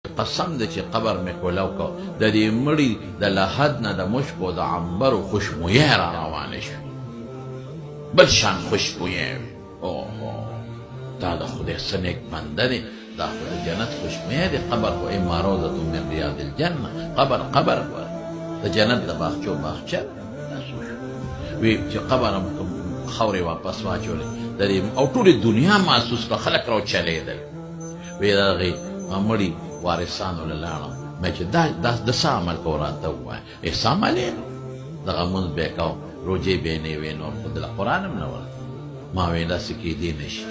قسم دی چې قبر مې کولو کو د دې مړي د لحد نه د مشکو د عنبرو خوشبویه را روانه شوې بل شان خوشبویه وي اوهو دا د خدای څه نیک بنده دی دا خو د جنت خوشبویه دی قبر خو اما روضة من ریاض الجنه قبر ګوره د جنت د باغچو باغچه وی چې قبر هم خاورې واپس واچولې د دې او ټولې دنیا محسوس کړه خلک راوچلېدل وی د هغې مړي وارثانو له لاړم مې چې د څه عمل کو راته ووایه څه عمل یې دغه مونځ به یې کوم روجې به یې نه وې نور خو د قرآن هم نه وړه ما ویې داسې کېدی نه شي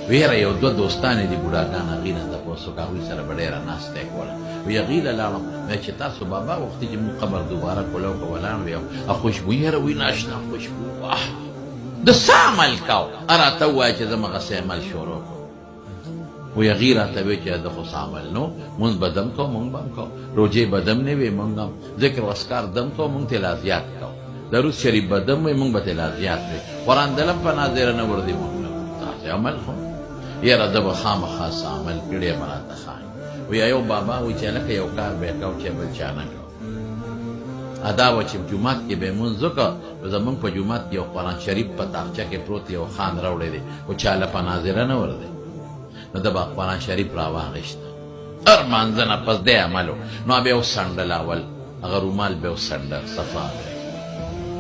ویره یو دوه دوستانې دي بوډاګان هغې نه تپوس وکړه هغوی سره به ډېره ناسته یې کوله وی هغې له لاړم مې چې تاسو بابا وختي چې مونږ قبر دوباره کولو که ولاړ وي او خوشبویي هره وی ناشنا خوشبو واه د څه عمل کو راته ووایه چې زه مغسې عمل شروع کړو وی هغې راته وی چې د خو څه عمل نو مونځ به دم کو مونږ به هم کو روجې به دم نه وې مونږ هم ذکر و اذکار دم کو مونږ ته لا زیات کو درود شریف به دم وی مونږ به ته لا زیات وی قرآن دلم په ناظره نه وردي مونږ نه داسې عمل خو یاره ده به خامخا څه عمل کړی به راته ښایي وی یو بابا وی چې هلکه یو کار به یې کو چې بل چا نه کو ادا و چې جومات کې به یې مونځ وکړه زمونږ په جومات کې یو قرآن شریف په تاقچه کې پروت یو خان راوړی دی خو چا له په ناظره نه ور دی نو ده به قرآن شریف را واخیسته هر مانځه نه پس دی عملو نو به یې وڅنډل اول هغه رومال به یې وڅنډه صفا به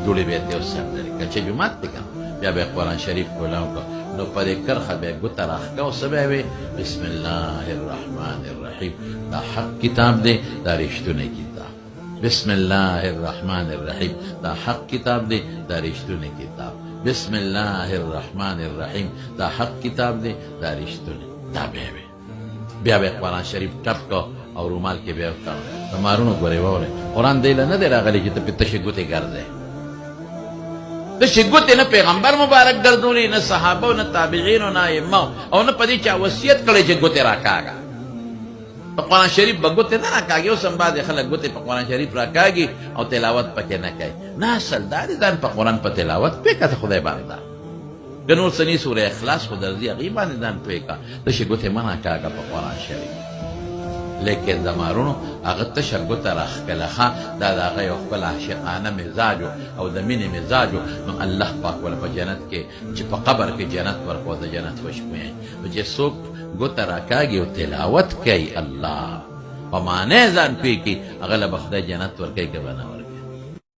جوړې به یې ته وڅنډلې که چې جومات دی که بیا به یې قرآن شریف کولاو که نو په دې کرښه به یې ګوته راښکه او څه به یې وی بسم الله الرحمن الرحیم دا حق کتاب دی دا رښتونی کتاب بسم الله الرحمن الرحیم دا حق کتاب دی دا رښتونی کتاب بسم الله الرحمن الرحیم دا حق کتاب دی دا رښتونی دا به وي بیا به قرآن شریف ټپ کو او رومال کې به یې وکړه د مارونو ګورې واورئ قرآن دی له نه دی راغلی چې ته پې تشې ګوتې ګرځې تشې ګوتې نه پیغمبر مبارک ګرځولي نه صحابه نه تابعینو نه ائمه او نه په دې چا وصیت کړی چې ګوتې راکاږه په قرآن شریف به ګوتې نه راکاږي اوس هم بعضې خلک ګوتې په قرآن شریف راکاږي او تلاوت پکې نه کوي نه اصل دا دی ځان په قرآن په تلاوت پوه که ته خدای باندې که نور څه نی سوره اخلاص خو درځي هغې باندې ځان پوه که تشې ګوتې مه راکاږه په قرآن شریف لیکن د مارونو هغه تشه ګوته راښکله ښه دا د هغه یو خپل عاشقانه مزاج او د مینې مزاج نو الله پاک وله په جنت کې چې په قبر کې جنت ورکو د جنت خوشبویي نو چې څوک ګوته راکاږي او تلاوت کوي الله په معنی ځان پوهېږي هغه له به خدای جنت ورکوي که به نه ورکوي